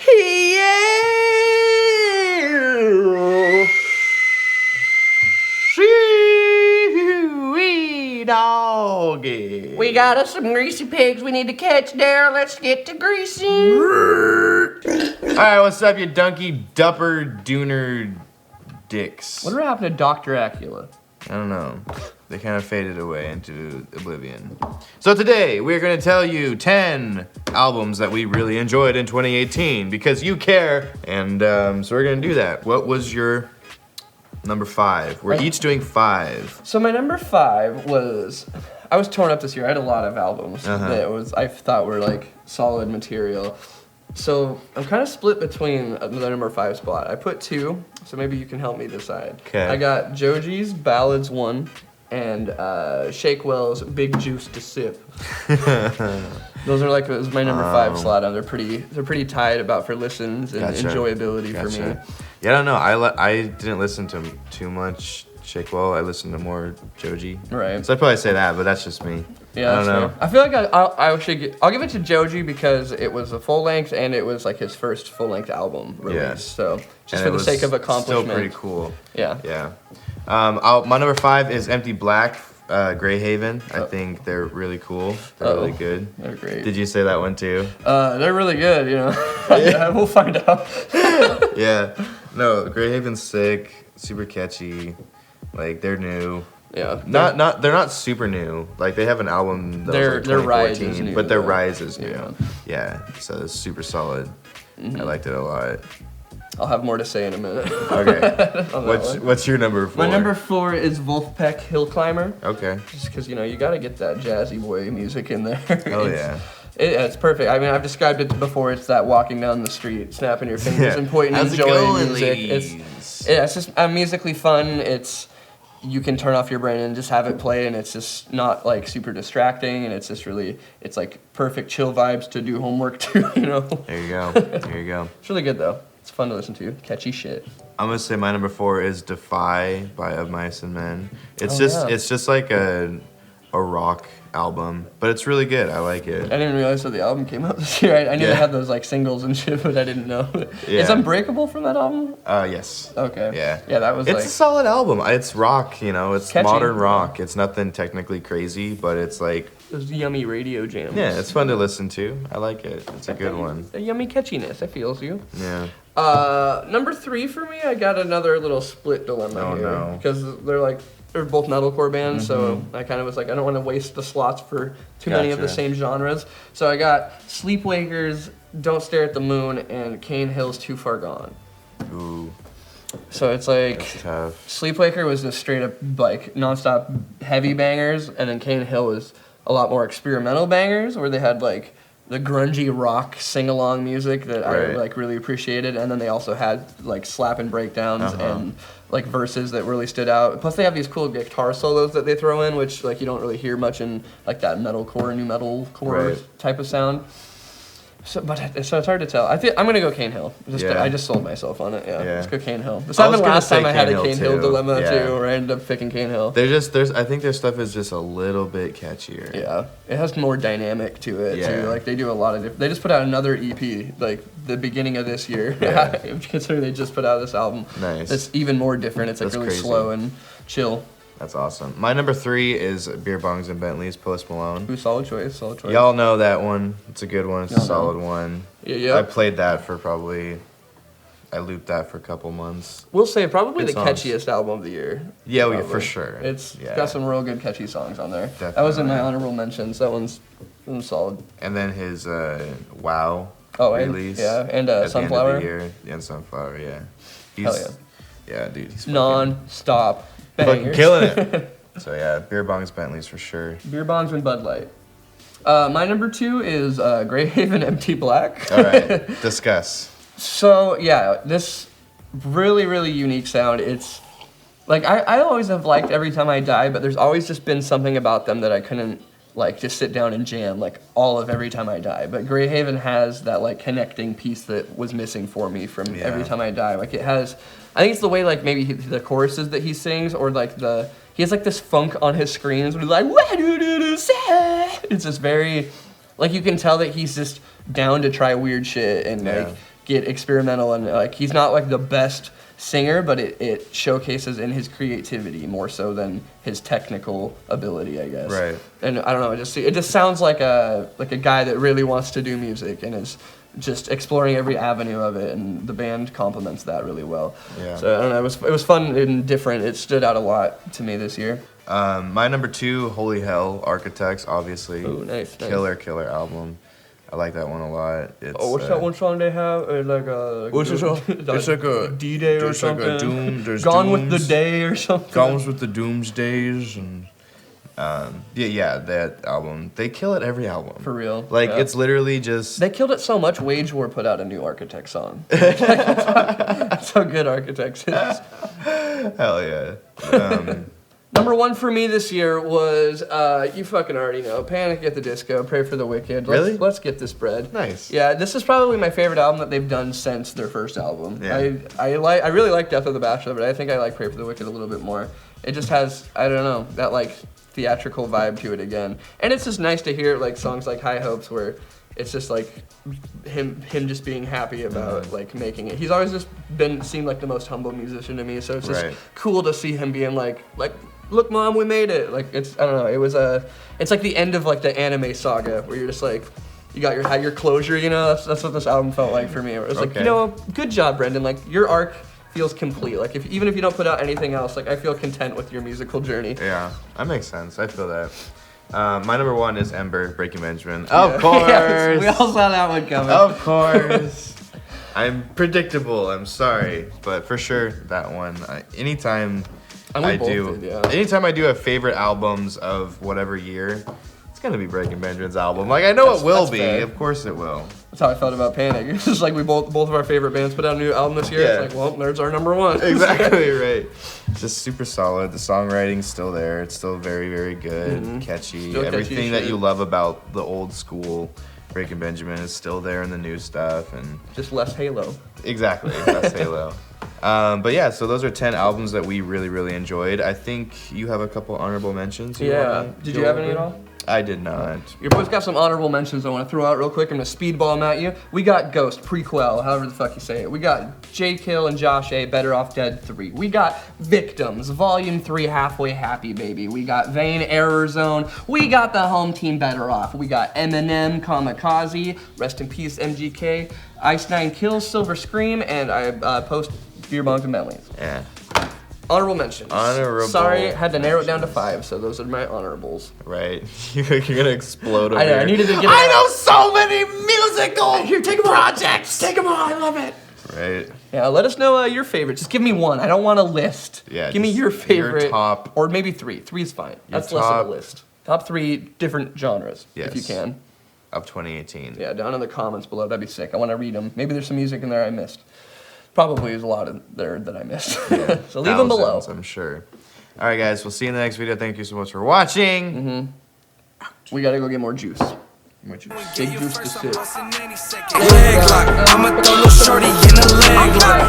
Yeah. Sweet doggy. We got us some greasy pigs we need to catch there. Let's get to greasy. Alright, what's up, you donkey dupper dooner dicks? Whatever happened to Dr. Acula? I don't know. They kind of faded away into oblivion. So today, we're going to tell you 10 albums that we really enjoyed in 2018 because you care, and so we're going to do that. What was your number 5? We're each doing 5. So my number 5 was, I was torn up this year. I had a lot of albums that I thought were like solid material. So I'm kind of split between the number 5 spot. I put 2, so maybe you can help me decide. Okay. I got Joji's Ballads 1 and Shakewell's Big Juice to Sip. Those are like, it was my number 5 slot, and they're pretty tied about for listens and enjoyability for me. Yeah, I don't know. I didn't listen to too much Shakewell. I listened to more Joji. Right. So I'd probably say that, but that's just me. Yeah, I don't know. Fair. I feel like I'll give it to Joji because it was a full length and it was like his first full length album release. Yeah. So just And for the sake of accomplishment. Still pretty cool. Yeah. Yeah. My number 5 is Empty Black, Greyhaven. I think they're really cool. They're really good. They're great. Did you say that one too? They're really good, you know. We'll find out. Yeah. No, Greyhaven's sick, super catchy. Like, they're new. Yeah. They're not super new. Like, they have an album that was like 2014, their Rise is new, but their though. Rise is new. Yeah. Yeah, so it's super solid. I liked it a lot. I'll have more to say in a minute. Okay. What's your number 4? My number 4 is Wolfpack Hill Climber. Okay. Just because, you know, you got to get that jazzy boy music in there. Oh, yeah. It's perfect. I mean, I've described it before. It's that walking down the street, snapping your fingers and pointing, How's it enjoying going, music. ladies? It's just musically fun. You can turn off your brain and just have it play, and it's just not like super distracting, and it's just really, it's like perfect chill vibes to do homework to, you know? There you go. There you go. It's really good though. It's fun to listen to. Catchy shit. I'm gonna say my number 4 is Defy by Of Mice and Men. It's just like a rock album, but it's really good. I like it. I didn't realize that the album came out this year. I knew they had those like singles and shit, but I didn't know. Yeah. Is Unbreakable from that album? Yes. Okay. Yeah. Yeah, that was It's a solid album. It's rock, you know. It's catchy. modern rock. It's nothing technically crazy, but it's like, those yummy radio jams. yeah, it's fun to listen to. I like it. It's a good one. A yummy catchiness. I feels you. Yeah. Number 3 for me, I got another little split dilemma here. No. Because they're both metalcore bands, so I kind of was like, I don't want to waste the slots for too many of the same genres. So I got Sleepwalkers, Don't Stare at the Moon, and Cane Hill's Too Far Gone. Ooh. So it's like, That's tough. Sleepwalker was just straight up like nonstop heavy bangers, and then Cane Hill was a lot more experimental bangers where they had like the grungy rock sing-along music that I like really appreciated, and then they also had like slapping breakdowns and like verses that really stood out. Plus they have these cool guitar solos that they throw in, which like you don't really hear much in like that metalcore, new metalcore type of sound. So it's hard to tell. I'm gonna go Cane Hill. I just sold myself on it. Yeah. Let's go Cane Hill. This happened last time I had a Cane Hill dilemma too, where I ended up picking Cane Hill. I think their stuff is just a little bit catchier. Yeah, it has more dynamic to it too. Like they do a lot of They just put out another EP like the beginning of this year. Yeah. Considering they just put out this album. Nice. It's even more different. It's like really slow and chill. That's awesome. My number 3 is Beer Bongs and Bentleys, Post Malone. Ooh, solid choice. Y'all know that one. It's a good one. It's a solid one. Yeah. I played that for I looped that for a couple months. We'll say probably Good the songs. catchiest album of the year. Yeah, for sure. It's got some real good catchy songs on there. Definitely. That was in my honorable mentions. That one's solid. And then his Wow release. And at Sunflower. The end of the year. And Sunflower, yeah. Hell yeah. Yeah, dude. He's Non-stop fucking bangers. killing it. So yeah, Beer Bongs, Bentleys for sure. Beer Bongs and Bud Light. My number 2 is Greyhaven Empty Black. All right, discuss. So yeah, this really, really unique sound. It's like I always have liked Every Time I Die, but there's always just been something about them that I couldn't like just sit down and jam like all of Every Time I Die. But Greyhaven has that like connecting piece that was missing for me from Every Time I Die. Like it has, I think it's the way like maybe the choruses that he sings, or like he has like this funk on his screens where he's like, it's just very, like you can tell that he's just down to try weird shit and like get experimental and like he's not like the best singer, but it showcases in his creativity more so than his technical ability, I guess. Right. And I don't know, it just sounds like a guy that really wants to do music and is just exploring every avenue of it, and the band complements that really well. Yeah. So I don't know, it was fun and different. It stood out a lot to me this year. My number 2, Holy Hell, Architects, obviously. Ooh, nice. Killer album. I like that one a lot. It's, what's that one song they have? What's the song? It's like a D-Day or there's like something. a doom. There's Gone dooms, with the Day or something. Gone with the Doomsdays and that album. They kill it every album. For real. Like it's literally just. They killed it so much. Wage War put out a new Architect song. That's how good Architects is. Hell yeah. Number 1 for me this year was, you fucking already know, Panic at the Disco, Pray for the Wicked. Really? Let's get this bread. Nice. Yeah, this is probably my favorite album that they've done since their first album. Yeah. I really like Death of the Bachelor, but I think I like Pray for the Wicked a little bit more. It just has, I don't know, that like theatrical vibe to it again. And it's just nice to hear like songs like High Hopes where it's just like him just being happy about like making it. He's always just seemed like the most humble musician to me, so it's just cool to see him being like look, Mom, we made it. Like it's I don't know. It's like the end of like the anime saga where you're just like you got your closure. You know, that's what this album felt like for me. It was like, you know, good job, Brendan. Like your arc feels complete. Like even if you don't put out anything else, like I feel content with your musical journey. Yeah, that makes sense. I feel that. My number 1 is Ember, Breaking Benjamin. Of course. Yes, we all saw that one coming. Of course. I'm predictable. I'm sorry, but for sure that one. Anytime I do a favorite albums of whatever year, it's gonna be Breaking Benjamin's album. Like I know it will be. Fair. Of course it will. That's how I felt about Panic. It's just like we both of our favorite bands put out a new album this year. Yeah. It's like, well, there's our number 1. Exactly right. It's just super solid. The songwriting's still there. It's still very, very good, catchy. Still Everything catchy that shit. you love about the old school Breaking Benjamin is still there in the new stuff, and Just less Halo. exactly that's Halo. But yeah, so those are 10 albums that we really, really enjoyed. I think you have a couple honorable mentions. Did you have any at all? I did not. Your boy's got some honorable mentions I want to throw out real quick. I'm going to speedball them at you. We got Ghost, Prequel, however the fuck you say it. We got J. Kill and Josh A, Better Off Dead 3. We got Victims, Volume 3, Halfway Happy Baby. We got Vain, Error Zone. We got the Home Team, Better Off. We got Eminem, Kamikaze, Rest in Peace, MGK, Ice 9 Kills, Silver Scream, and I post Beer Bongs and Bentleys. Yeah. Honorable mentions. Honorable. Sorry, had to narrow it down to 5, so those are my honorables. Right. You're gonna explode over I know, here. I needed to get it I out. know so many musical Here, take 'em all. projects. Take them all, I love it. Right. Yeah, let us know your favorite. Just give me one. I don't want a list. Yeah, give me just your favorite. your top- or maybe 3. 3 is fine. That's less top- of a list. Top 3 different genres, if you Yes. can. Of 2018. Yeah, down in the comments below. That'd be sick. I want to read them. Maybe there's some music in there I missed. Probably there's a lot in there that I missed. So leave them below. Thousands, I'm sure. All right, guys. We'll see you in the next video. Thank you so much for watching. We gotta go get more juice. Big juice to sit. Leg lock, I'ma throw no shorty in a leg lock.